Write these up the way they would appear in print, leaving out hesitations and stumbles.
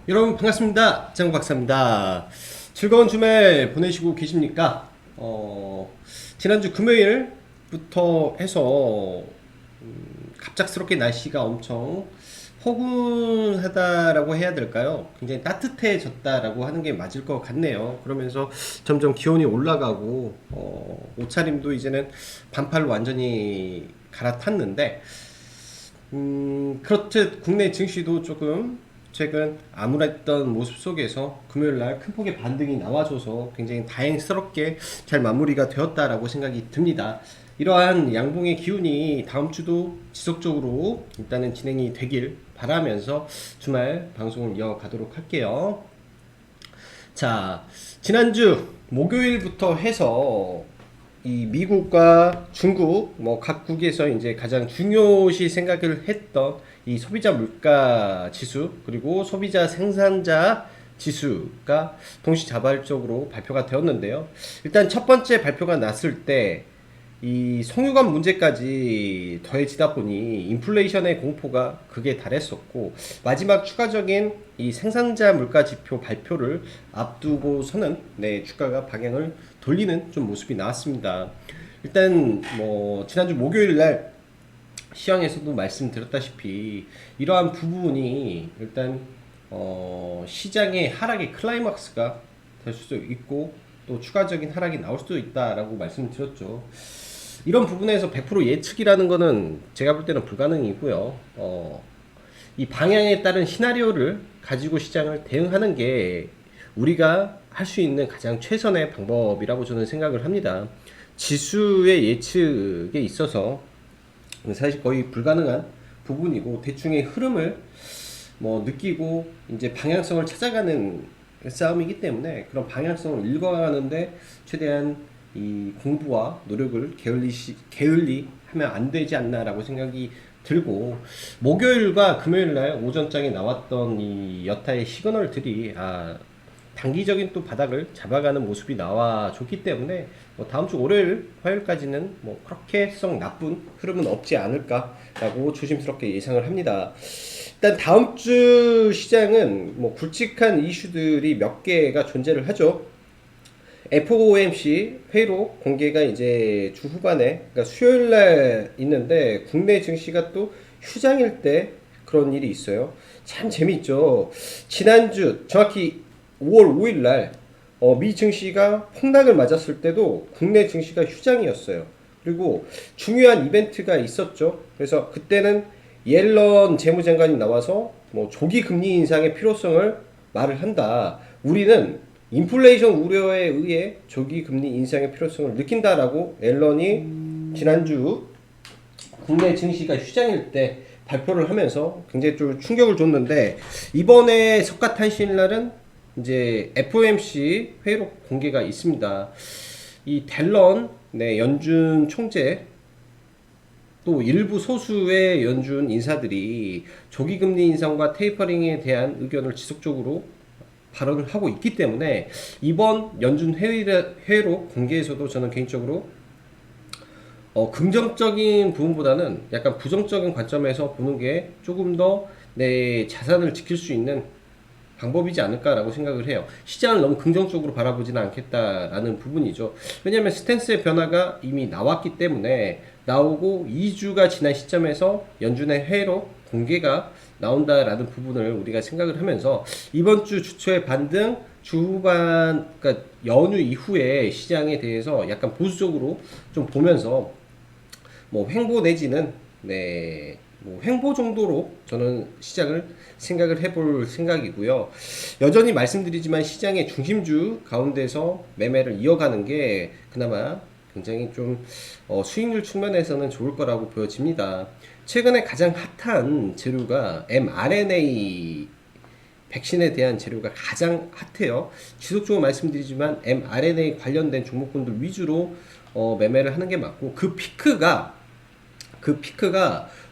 여러분 반갑습니다. 장 박사입니다. 즐거운 주말 보내시고 계십니까? 지난주 금요일부터 해서 갑작스럽게 날씨가 엄청 포근하다라고 해야 될까요? 굉장히 따뜻해졌다라고 하는 게 맞을 것 같네요. 그러면서 점점 기온이 올라가고 옷차림도 이제는 반팔로 완전히 갈아탔는데 그렇듯 국내 증시도 조금 최근 암울했던 모습 속에서 금요일날 큰 폭의 반등이 나와줘서 굉장히 다행스럽게 잘 마무리가 되었다라고 생각이 듭니다. 이러한 양봉의 기운이 다음 주도 지속적으로 일단은 진행이 되길 바라면서 주말 방송을 이어가도록 할게요. 자, 지난주 목요일부터 해서 이 미국과 중국 뭐 각국에서 이제 가장 중요시 생각을 했던 이 소비자 물가 지수 그리고 소비자 생산자 지수가 동시다발적으로 발표가 되었는데요. 일단 첫 번째 발표가 났을 때 이 송유관 문제까지 더해지다 보니 인플레이션의 공포가 극에 달했었고, 마지막 추가적인 이 생산자 물가 지표 발표를 앞두고서는 주가가 방향을 돌리는 좀 모습이 나왔습니다. 일단 뭐 지난주 목요일 날 시황에서도 말씀드렸다시피 이러한 부분이 일단 시장의 하락의 클라이막스가 될 수도 있고 또 추가적인 하락이 나올 수도 있다라고 말씀드렸죠. 이런 부분에서 100% 예측이라는 거는 제가 볼 때는 불가능이고요. 이 방향에 따른 시나리오를 가지고 시장을 대응하는 게 우리가 할 수 있는 가장 최선의 방법이라고 저는 생각을 합니다. 지수의 예측에 있어서 사실 거의 불가능한 부분이고 대충의 흐름을 뭐 느끼고 이제 방향성을 찾아가는 싸움이기 때문에 그런 방향성을 읽어가는데 최대한 이 공부와 노력을 게을리 하면 안 되지 않나라고 생각이 들고, 목요일과 금요일날 오전장에 나왔던 이 여타의 시그널들이 단기적인 또 바닥을 잡아가는 모습이 나와줬기 때문에 뭐 다음 주 월요일 화요일까지는 뭐 그렇게 썩 나쁜 흐름은 없지 않을까라고 조심스럽게 예상을 합니다. 일단 다음 주 시장은 뭐 굵직한 이슈들이 몇 개가 존재를 하죠. FOMC 회의록 공개가 이제 주 후반에, 그러니까 수요일 날 있는데 국내 증시가 또 휴장일 때 그런 일이 있어요. 참 재밌죠. 지난주 정확히 5월 5일 날 미 증시가 폭락을 맞았을 때도 국내 증시가 휴장이었어요. 그리고 중요한 이벤트가 있었죠. 그래서 그때는 옐런 재무장관이 나와서 뭐 조기 금리 인상의 필요성을 말을 한다. 우리는 인플레이션 우려에 의해 조기 금리 인상의 필요성을 느낀다라고 앨런이 지난주 국내 증시가 휴장일 때 발표를 하면서 굉장히 좀 충격을 줬는데, 이번에 석가탄신 날은 이제 FOMC 회의록 공개가 있습니다. 이 델런 연준 총재 또 일부 소수의 연준 인사들이 조기금리 인상과 테이퍼링에 대한 의견을 지속적으로 발언을 하고 있기 때문에 이번 연준 회의록 공개에서도 저는 개인적으로 긍정적인 부분보다는 약간 부정적인 관점에서 보는 게 조금 더 내 자산을 지킬 수 있는 방법이지 않을까라고 생각을 해요. 시장을 너무 긍정적으로 바라보지는 않겠다라는 부분이죠. 왜냐하면 스탠스의 변화가 이미 나왔기 때문에, 나오고 2주가 지난 시점에서 연준의 회의록 공개가 나온다라는 부분을 우리가 생각을 하면서 이번 주 주초의 반등, 주 후반 그러니까 연휴 이후에 시장에 대해서 약간 보수적으로 좀 보면서 뭐 횡보 내지는 뭐 횡보 정도로 저는 시장을 생각을 해볼 생각이고요. 여전히 말씀드리지만 시장의 중심주 가운데서 매매를 이어가는 게 그나마 굉장히 좀 수익률 측면에서는 좋을 거라고 보여집니다. 최근에 가장 핫한 재료가 mRNA 백신에 대한 재료가 가장 핫해요. 지속적으로 말씀드리지만 mRNA 관련된 종목군들 위주로 매매를 하는 게 맞고, 그 피크가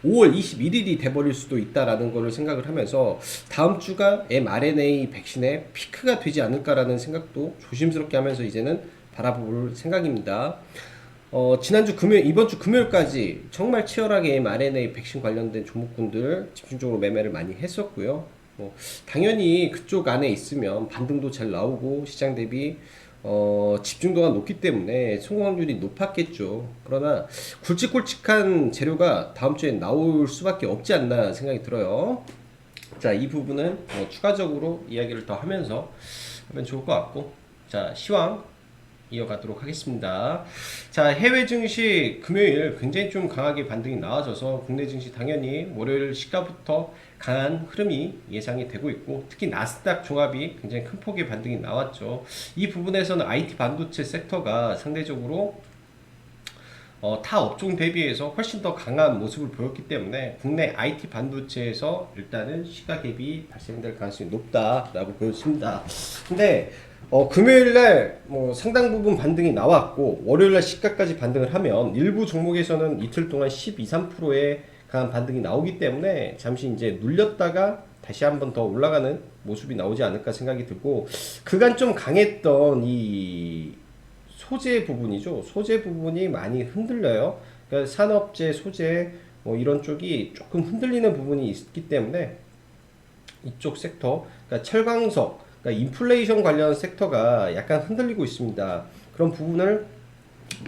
5월 21일이 돼버릴 수도 있다라는 거를 생각을 하면서 다음 주가 mRNA 백신의 피크가 되지 않을까라는 생각도 조심스럽게 하면서 이제는 바라볼 생각입니다. 지난주 금요일, 이번 주 금요일까지 정말 치열하게 mRNA 백신 관련된 종목군들 집중적으로 매매를 많이 했었고요. 뭐 당연히 그쪽 안에 있으면 반등도 잘 나오고 시장 대비 집중도가 높기 때문에 성공 확률이 높았겠죠. 그러나 굵직굵직한 재료가 다음 주에 나올 수밖에 없지 않나 생각이 들어요. 자, 이 부분은 추가적으로 이야기를 더 하면서 하면 좋을 것 같고, 자, 시황 이어가도록 하겠습니다. 자, 해외 증시 금요일 굉장히 좀 강하게 반등이 나와져서 국내 증시 당연히 월요일 시가부터 강한 흐름이 예상이 되고 있고, 특히 나스닥 종합이 굉장히 큰 폭의 반등이 나왔죠. 이 부분에서는 IT 반도체 섹터가 상대적으로 타 업종 대비해서 훨씬 더 강한 모습을 보였기 때문에 국내 IT 반도체에서 일단은 시가 갭이 발생될 가능성이 높다라고 보여집니다. 근데 금요일날 뭐 상당 부분 반등이 나왔고 월요일날 시가까지 반등을 하면 일부 종목에서는 이틀 동안 12, 3%의 강한 반등이 나오기 때문에 잠시 이제 눌렸다가 다시 한번 더 올라가는 모습이 나오지 않을까 생각이 들고, 그간 좀 강했던 이 소재 부분이죠. 소재 부분이 많이 흔들려요. 그러니까 산업재, 소재 뭐 이런 쪽이 조금 흔들리는 부분이 있기 때문에 이쪽 섹터, 그러니까 철강석, 그러니까 인플레이션 관련 섹터가 약간 흔들리고 있습니다. 그런 부분을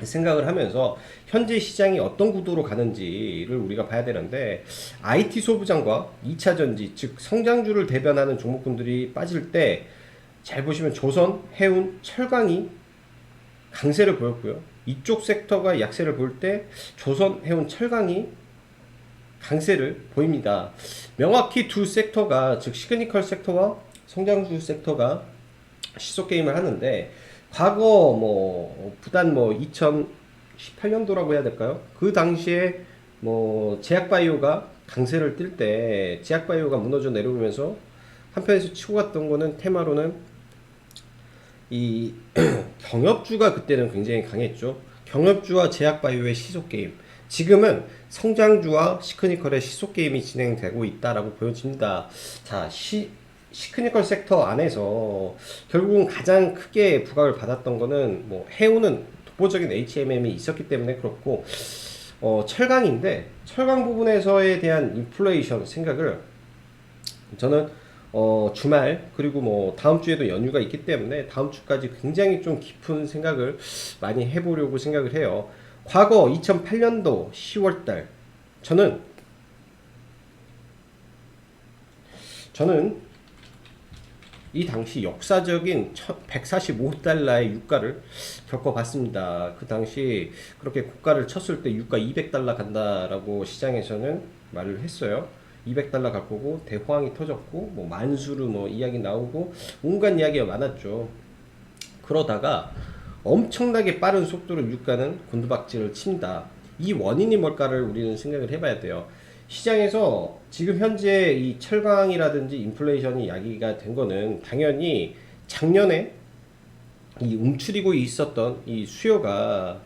생각을 하면서 현재 시장이 어떤 구도로 가는지를 우리가 봐야 되는데, IT 소부장과 2차 전지, 즉 성장주를 대변하는 종목군들이 빠질 때 잘 보시면 조선, 해운, 철강이 강세를 보였고요. 이쪽 섹터가 약세를 볼 때 조선, 해운, 철강이 강세를 보입니다. 명확히 두 섹터가, 즉 시그니컬 섹터와 성장주 섹터가 시속 게임을 하는데, 과거 뭐 부단 뭐 2018년도라고 해야 될까요? 그 당시에 뭐 제약바이오가 강세를 띨 때 제약바이오가 무너져 내려오면서 한편에서 치고 갔던 거는 테마로는 이 경협주가 그때는 굉장히 강했죠. 경협주와 제약바이오의 시속게임. 지금은 성장주와 시크니컬의 시속게임이 진행되고 있다라고 보여집니다. 자, 시크니컬 섹터 안에서 결국은 가장 크게 부각을 받았던 거는 뭐 해운은 독보적인 HMM이 있었기 때문에 그렇고, 철강인데 철강 부분에서에 대한 인플레이션 생각을 저는 주말 그리고 뭐 다음 주에도 연휴가 있기 때문에 다음 주까지 굉장히 좀 깊은 생각을 많이 해보려고 생각을 해요. 과거 2008년도 10월달 저는 이 당시 역사적인 145달러의 유가를 겪어봤습니다. 그 당시 그렇게 고가를 쳤을 때 유가 200달러 간다라고 시장에서는 말을 했어요. 200달러 갈 거고 대호황이 터졌고 뭐 만수르 뭐 이야기 나오고 온갖 이야기가 많았죠. 그러다가 엄청나게 빠른 속도로 유가는 곤두박질을 칩니다. 이 원인이 뭘까를 우리는 생각을 해봐야 돼요. 시장에서 지금 현재 이 철강이라든지 인플레이션이 야기가 된 거는 당연히 작년에 이 움츠리고 있었던 이 수요가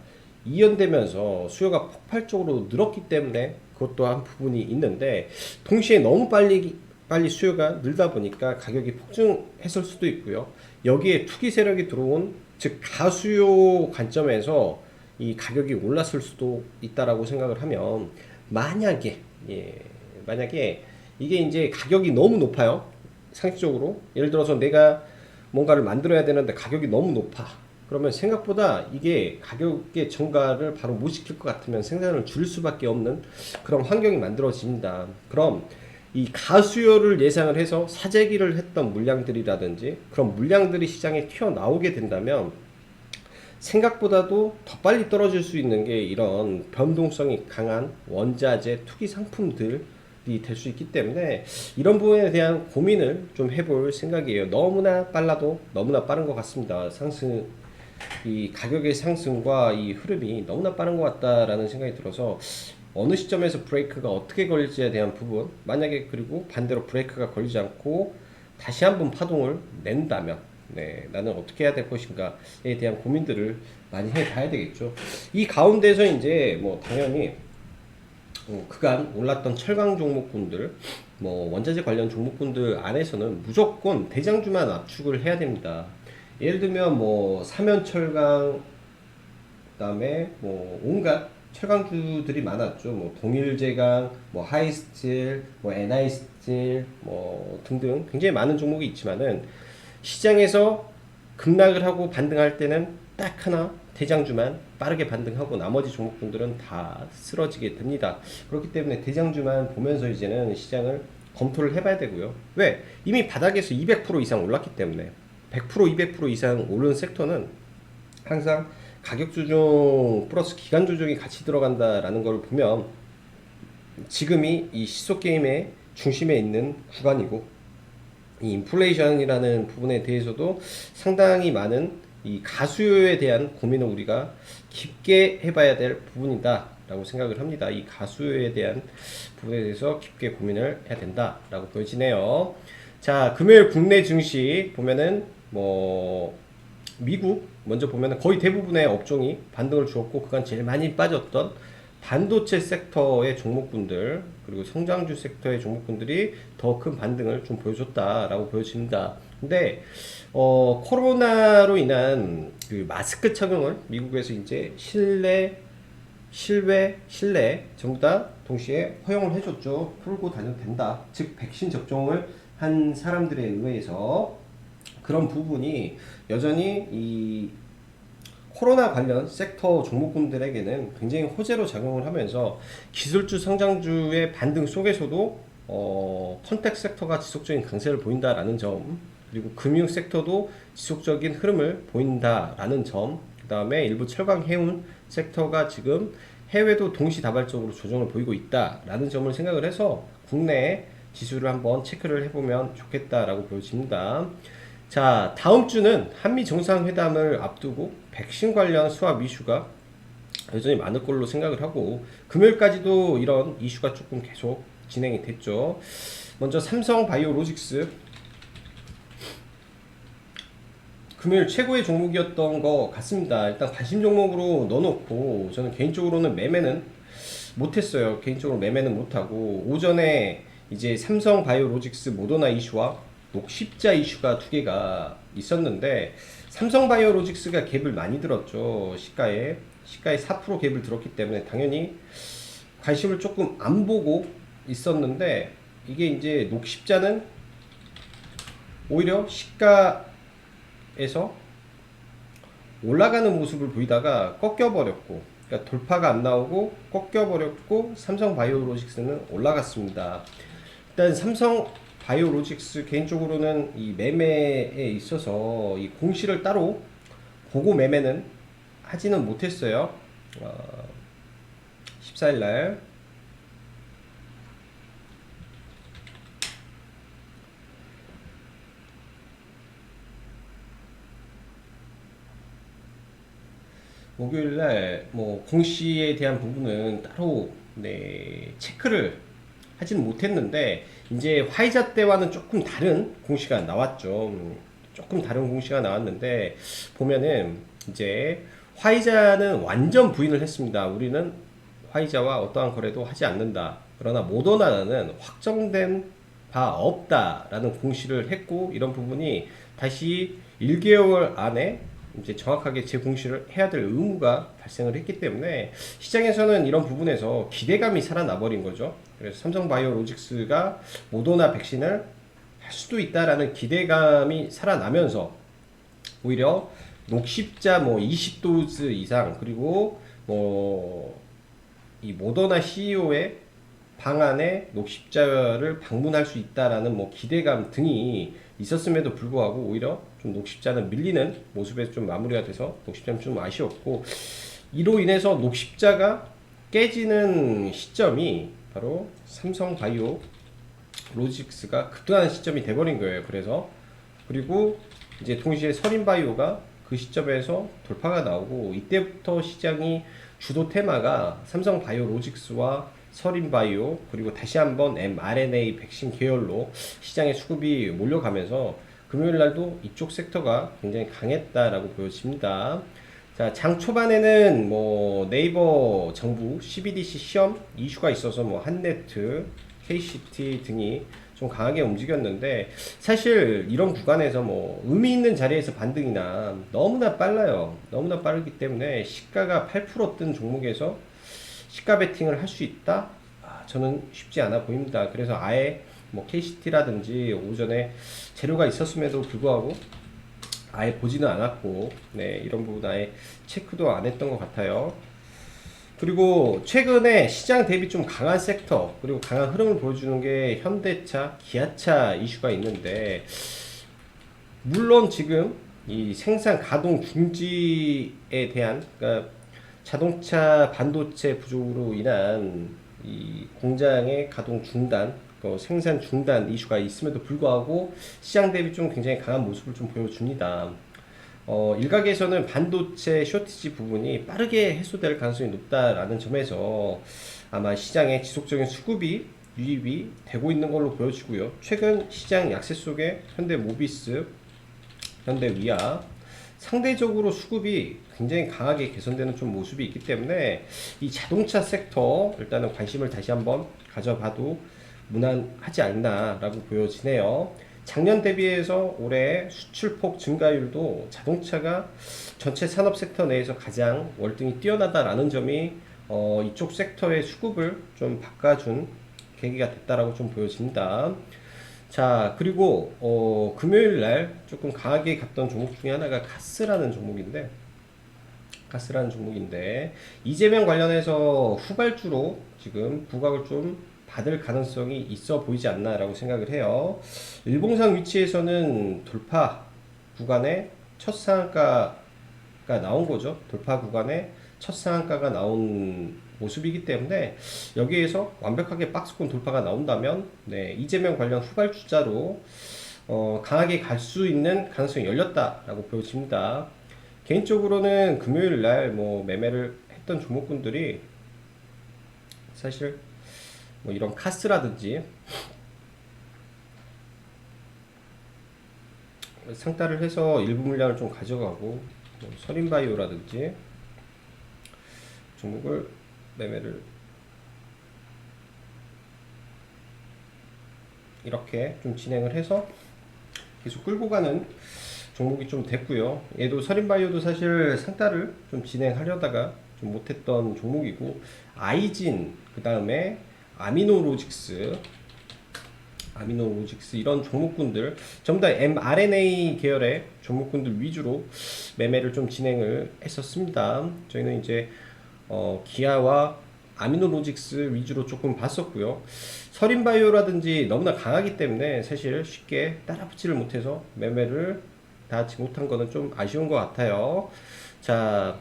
이연되면서 수요가 폭발적으로 늘었기 때문에 그것도 한 부분이 있는데, 동시에 너무 빨리 수요가 늘다 보니까 가격이 폭증했을 수도 있고요. 여기에 투기 세력이 들어온, 즉 가수요 관점에서 이 가격이 올랐을 수도 있다라고 생각을 하면, 만약에 만약에 이게 이제 가격이 너무 높아요. 상식적으로 예를 들어서 내가 뭔가를 만들어야 되는데 가격이 너무 높아. 그러면 생각보다 이게 가격의 증가를 바로 못 시킬 것 같으면 생산을 줄일 수밖에 없는 그런 환경이 만들어집니다. 그럼 이 가수요를 예상을 해서 사재기를 했던 물량들이라든지 그런 물량들이 시장에 튀어나오게 된다면 생각보다도 더 빨리 떨어질 수 있는 게 이런 변동성이 강한 원자재 투기 상품들이 될 수 있기 때문에 이런 부분에 대한 고민을 좀 해볼 생각이에요. 너무나 빨라도 너무나 빠른 것 같습니다. 이 가격의 상승과 이 흐름이 너무나 빠른 것 같다라는 생각이 들어서 어느 시점에서 브레이크가 어떻게 걸릴지에 대한 부분, 만약에 그리고 반대로 브레이크가 걸리지 않고 다시 한번 파동을 낸다면 나는 어떻게 해야 될 것인가에 대한 고민들을 많이 해봐야 되겠죠. 이 가운데서 이제 뭐 당연히 그간 올랐던 철강 종목군들, 뭐 원자재 관련 종목군들 안에서는 무조건 대장주만 압축을 해야 됩니다. 예를 들면 뭐 삼연철강, 그다음에 뭐 온갖 철강주들이 많았죠. 뭐 동일제강, 뭐 하이스틸, 뭐 NI스틸, 뭐 등등 굉장히 많은 종목이 있지만은 시장에서 급락을 하고 반등할 때는 딱 하나 대장주만 빠르게 반등하고 나머지 종목군들은 다 쓰러지게 됩니다. 그렇기 때문에 대장주만 보면서 이제는 시장을 검토를 해봐야 되고요. 왜? 이미 바닥에서 200% 이상 올랐기 때문에 100% 200% 이상 오른 섹터는 항상 가격 조정 플러스 기간 조정이 같이 들어간다라는 걸 보면 지금이 이 시속 게임의 중심에 있는 구간이고 이 인플레이션이라는 부분에 대해서도 상당히 많은 이 가수요에 대한 고민을 우리가 깊게 해봐야 될 부분이다 라고 생각을 합니다. 이 가수요에 대한 부분에 대해서 깊게 고민을 해야 된다 라고 보여지네요. 자, 금요일 국내 증시 보면은 뭐 미국 먼저 보면은 거의 대부분의 업종이 반등을 주었고 그간 제일 많이 빠졌던 반도체 섹터의 종목군들 그리고 성장주 섹터의 종목군들이 더 큰 반등을 좀 보여줬다라고 보여집니다. 근데 코로나로 인한 그 마스크 착용을 미국에서 이제 실내, 실외 전부 다 동시에 허용을 해줬죠. 풀고 다녀도 된다. 즉 백신 접종을 한 사람들에 의해서 그런 부분이 여전히 이 코로나 관련 섹터 종목군들에게는 굉장히 호재로 작용을 하면서 기술주 성장주의 반등 속에서도 컨텍 섹터가 지속적인 강세를 보인다라는 점 그리고 금융 섹터도 지속적인 흐름을 보인다라는 점 그 다음에 일부 철강 해운 섹터가 지금 해외도 동시다발적으로 조정을 보이고 있다라는 점을 생각을 해서 국내 지수를 한번 체크를 해보면 좋겠다라고 보여집니다. 자, 다음 주는 한미 정상회담을 앞두고 백신 관련 수합 이슈가 여전히 많을 걸로 생각을 하고 금요일까지도 이런 이슈가 조금 계속 진행이 됐죠. 먼저 삼성 바이오로직스 금요일 최고의 종목이었던 것 같습니다. 일단 관심 종목으로 넣어놓고 저는 개인적으로는 매매는 못했어요. 개인적으로 매매는 못하고 오전에 이제 삼성 바이오로직스 모더나 이슈와 녹십자 이슈가 두 개가 있었는데 삼성 바이오로직스가 갭을 많이 들었죠. 시가에 4% 갭을 들었기 때문에 당연히 관심을 조금 안 보고 있었는데 이게 이제 녹십자는 오히려 시가에서 올라가는 모습을 보이다가 꺾여버렸고 그러니까 돌파가 안 나오고 꺾여버렸고 삼성 바이오로직스는 올라갔습니다. 일단 삼성 바이오로직스 개인적으로는 이 매매에 있어서 이 공시를 따로 보고 매매는 하지는 못했어요. 14일날 목요일날 뭐 공시에 대한 부분은 따로 체크를 하지는 못했는데 이제 화이자 때와는 조금 다른 공시가 나왔죠. 조금 다른 공시가 나왔는데 보면은 이제 화이자는 완전 부인을 했습니다. 우리는 화이자와 어떠한 거래도 하지 않는다. 그러나 모더나는 확정된 바 없다라는 공시를 했고 이런 부분이 다시 1개월 안에 이제 정확하게 재공시를 해야 될 의무가 발생을 했기 때문에 시장에서는 이런 부분에서 기대감이 살아나 버린 거죠. 그래서 삼성바이오로직스가 모더나 백신을 할 수도 있다라는 기대감이 살아나면서 오히려 녹십자 뭐 20도즈 이상 그리고 뭐 이 모더나 CEO의 방안에 녹십자를 방문할 수 있다라는 뭐 기대감 등이 있었음에도 불구하고 오히려 좀 녹십자는 밀리는 모습에 좀 마무리가 돼서 녹십자는 좀 아쉬웠고 이로 인해서 녹십자가 깨지는 시점이 바로 삼성바이오 로직스가 급등하는 시점이 돼버린 거예요. 그래서 그리고 이제 동시에 서린바이오가 그 시점에서 돌파가 나오고 이때부터 시장이 주도 테마가 삼성바이오로직스와 서린바이오 그리고 다시 한번 mRNA 백신 계열로 시장에 수급이 몰려가면서 금요일날도 이쪽 섹터가 굉장히 강했다라고 보여집니다. 자, 장 초반에는 뭐 네이버 정부 CBDC 시험 이슈가 있어서 뭐 한네트, KCT 등이 좀 강하게 움직였는데 사실 이런 구간에서 뭐 의미 있는 자리에서 반등이나 너무나 빨라요. 너무나 빠르기 때문에 시가가 8%뜬 종목에서 시가 베팅을 할 수 있다? 저는 쉽지 않아 보입니다. 그래서 아예 뭐 KCT라든지 오전에 재료가 있었음에도 불구하고 아예 보지는 않았고, 네, 이런 부분 아예 체크도 안 했던 것 같아요. 그리고 최근에 시장 대비 좀 강한 섹터, 그리고 강한 흐름을 보여주는 게 현대차, 기아차 이슈가 있는데, 물론 지금 이 생산 가동 중지에 대한, 그러니까 자동차 반도체 부족으로 인한 이 공장의 가동 중단, 생산 중단 이슈가 있음에도 불구하고 시장 대비 좀 굉장히 강한 모습을 좀 보여줍니다. 일각에서는 반도체 쇼티지 부분이 빠르게 해소될 가능성이 높다라는 점에서 아마 시장의 지속적인 수급이 유입이 되고 있는 걸로 보여지고요. 최근 시장 약세 속에 현대모비스, 현대위아 상대적으로 수급이 굉장히 강하게 개선되는 좀 모습이 있기 때문에 이 자동차 섹터 일단은 관심을 다시 한번 가져봐도 무난하지 않나라고 보여지네요. 작년 대비해서 올해 수출폭 증가율도 자동차가 전체 산업 섹터 내에서 가장 월등히 뛰어나다라는 점이 이쪽 섹터의 수급을 좀 바꿔준 계기가 됐다라고 좀 보여집니다. 자, 그리고 금요일 날 조금 강하게 갔던 종목 중에 하나가 가스라는 종목인데 이재명 관련해서 후발주로 지금 부각을 좀 받을 가능성이 있어 보이지 않나라고 생각을 해요. 일봉상 위치에서는 돌파 구간에 첫 상한가가 나온 거죠. 돌파 구간에 첫 상한가가 나온 모습이기 때문에 여기에서 완벽하게 박스권 돌파가 나온다면, 네, 이재명 관련 후발주자로 강하게 갈 수 있는 가능성이 열렸다라고 보여집니다. 개인적으로는 금요일 날 뭐 매매를 했던 종목군들이 사실 뭐 이런 카스라든지 상따를 해서 일부 물량을 좀 가져가고, 뭐 서린바이오라든지 종목을 매매를 이렇게 좀 진행을 해서 계속 끌고 가는 종목이 좀 됐고요. 얘도 서린바이오도 사실 상따를 좀 진행하려다가 좀 못했던 종목이고, 아이진, 그 다음에 아미노로직스 이런 종목군들 전부 다 mRNA 계열의 종목군들 위주로 매매를 좀 진행을 했었습니다. 저희는 이제 기아와 아미노로직스 위주로 조금 봤었고요. 서린바이오라든지 너무나 강하기 때문에 사실 쉽게 따라붙지를 못해서 매매를 다 하지 못한 거는 좀 아쉬운 것 같아요. 자,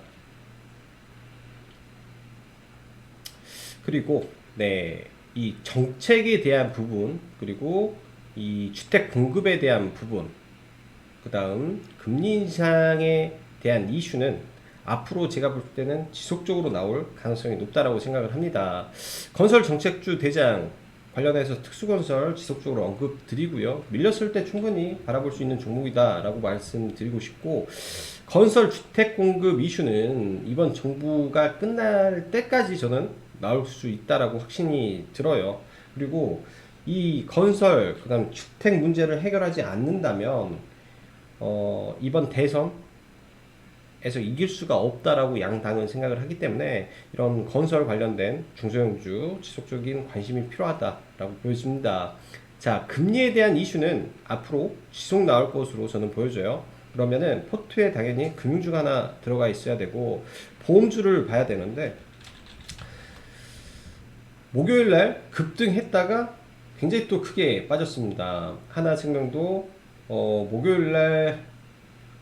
그리고 네, 이 정책에 대한 부분, 그리고 이 주택 공급에 대한 부분, 그 다음 금리 인상에 대한 이슈는 앞으로 제가 볼 때는 지속적으로 나올 가능성이 높다라고 생각을 합니다. 건설 정책주 대장 관련해서 특수건설 지속적으로 언급 드리고요. 밀렸을 때 충분히 바라볼 수 있는 종목이다 라고 말씀드리고 싶고, 건설 주택 공급 이슈는 이번 정부가 끝날 때까지 저는 나올 수 있다라고 확신이 들어요. 그리고 이 건설, 그 다음 주택 문제를 해결하지 않는다면 이번 대선에서 이길 수가 없다라고 양당은 생각을 하기 때문에 이런 건설 관련된 중소형주 지속적인 관심이 필요하다라고 보여집니다. 자, 금리에 대한 이슈는 앞으로 지속 나올 것으로 저는 보여져요. 그러면은 포트에 당연히 금융주가 하나 들어가 있어야 되고 보험주를 봐야 되는데, 목요일날 급등했다가 굉장히 또 크게 빠졌습니다. 하나생명도 목요일날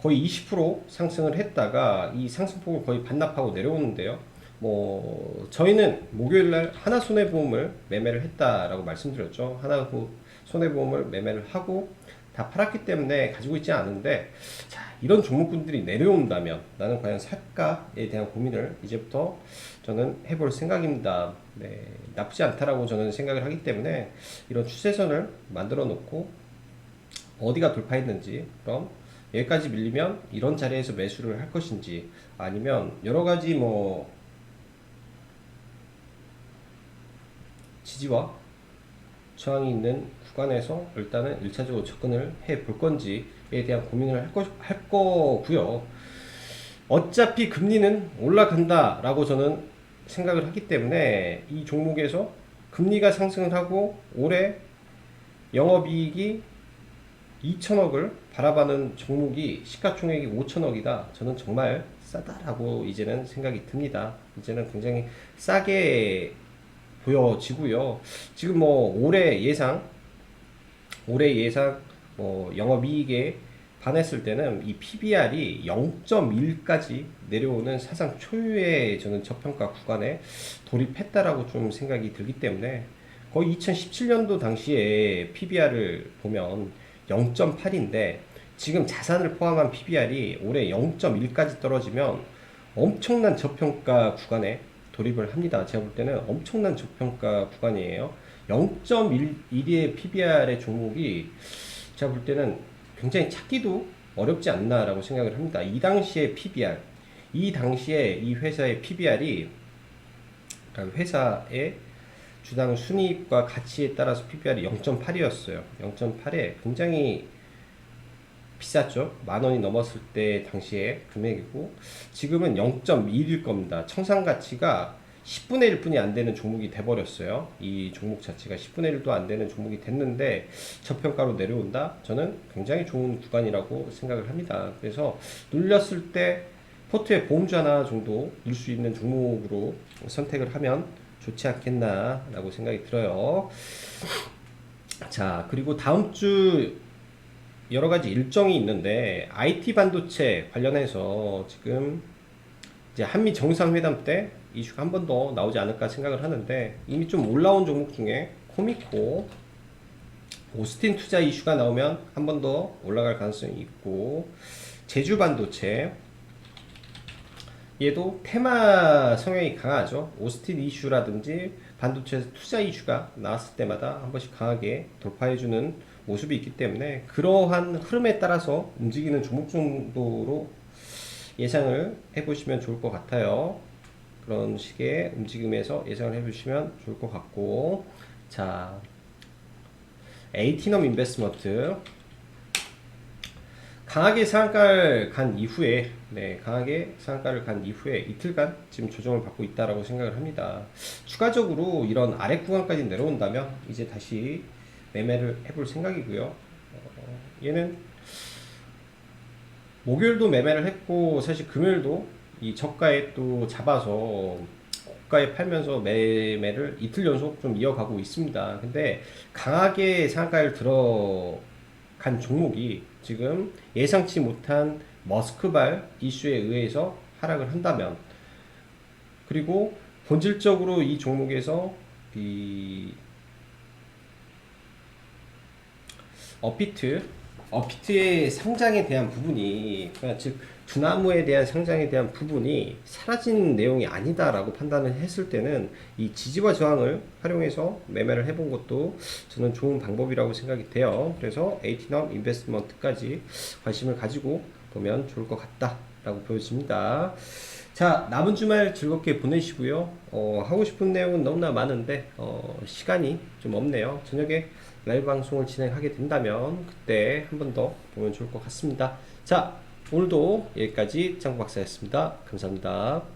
거의 20% 상승을 했다가 이 상승폭을 거의 반납하고 내려오는데요. 뭐 저희는 목요일날 하나손해보험을 매매를 했다라고 말씀드렸죠. 하나손해보험을 매매를 하고 다 팔았기 때문에 가지고 있지 않은데, 자, 이런 종목군들이 내려온다면 나는 과연 살까에 대한 고민을 이제부터 저는 해볼 생각입니다. 네, 나쁘지 않다라고 저는 생각을 하기 때문에 이런 추세선을 만들어 놓고 어디가 돌파했는지, 그럼 여기까지 밀리면 이런 자리에서 매수를 할 것인지, 아니면 여러 가지 뭐 지지와 저항이 있는 구간에서 일단은 1차적으로 접근을 해 볼 건지에 대한 고민을 할 거고요. 어차피 금리는 올라간다 라고 저는 생각을 하기 때문에 이 종목에서 금리가 상승을 하고 올해 영업이익이 2천억을 바라봐는 종목이 시가총액이 5천억이다. 저는 정말 싸다라고 이제는 생각이 듭니다. 이제는 굉장히 싸게 보여지고요. 지금 뭐 올해 예상 뭐 영업이익에 반했을 때는 이 PBR이 0.1까지 내려오는 사상 초유의 저는 저평가 구간에 돌입했다라고 좀 생각이 들기 때문에 거의 2017년도 당시에 PBR을 보면 0.8인데 지금 자산을 포함한 PBR이 올해 0.1까지 떨어지면 엄청난 저평가 구간에 돌입을 합니다. 제가 볼 때는 엄청난 저평가 구간이에요. 0.1의 PBR의 종목이 제가 볼 때는 굉장히 찾기도 어렵지 않나라고 생각을 합니다. 이 당시에 PBR, 이 당시에 이 회사의 PBR이 회사의 주당 순이익과 가치에 따라서 PBR이 0.8이었어요. 0.8에 굉장히 비쌌죠. 만 원이 넘었을 때 당시에 금액이고 지금은 0.1일 겁니다. 청산 가치가 10분의 1뿐이 안 되는 종목이 돼버렸어요. 이 종목 자체가 10분의 1도 안 되는 종목이 됐는데 저평가로 내려온다? 저는 굉장히 좋은 구간이라고 생각을 합니다. 그래서 눌렸을 때 포트에 보험주 하나 정도 넣을 수 있는 종목으로 선택을 하면 좋지 않겠나 라고 생각이 들어요. 자, 그리고 다음 주 여러 가지 일정이 있는데 IT 반도체 관련해서 지금 이제 한미 정상회담 때 이슈가 한 번 더 나오지 않을까 생각을 하는데 이미 좀 올라온 종목 중에 코미코, 오스틴 투자 이슈가 나오면 한 번 더 올라갈 가능성이 있고 제주 반도체 얘도 테마 성향이 강하죠. 오스틴 이슈라든지 반도체 투자 이슈가 나왔을 때마다 한 번씩 강하게 돌파해주는 모습이 있기 때문에 그러한 흐름에 따라서 움직이는 종목 정도로 예상을 해보시면 좋을 것 같아요. 그런 식의 움직임에서 예상을 해보시면 좋을 것 같고, 자, 에이티넘 인베스트먼트 강하게 상한가를 간 이후에, 강하게 상한가를 간 이후에 이틀간 지금 조정을 받고 있다라고 생각을 합니다. 추가적으로 이런 아래 구간까지 내려온다면 이제 다시 매매를 해볼 생각이고요. 얘는 목요일도 매매를 했고 사실 금요일도 이 저가에 또 잡아서 고가에 팔면서 매매를 이틀 연속 좀 이어가고 있습니다. 근데 강하게 상한가를 들어간 종목이 지금 예상치 못한 머스크발 이슈에 의해서 하락을 한다면, 그리고 본질적으로 이 종목에서 이 어피트의 상장에 대한 부분이, 그러니까 즉 두나무에 대한 상장에 대한 부분이 사라진 내용이 아니다라고 판단을 했을 때는 이 지지와 저항을 활용해서 매매를 해본 것도 저는 좋은 방법이라고 생각이 돼요. 그래서 에이티넘 인베스트먼트까지 관심을 가지고 보면 좋을 것 같다라고 보여집니다. 자, 남은 주말 즐겁게 보내시고요. 하고 싶은 내용은 너무나 많은데 시간이 좀 없네요. 저녁에 라이브 방송을 진행하게 된다면 그때 한 번 더 보면 좋을 것 같습니다. 자, 오늘도 여기까지 짱박사였습니다. 감사합니다.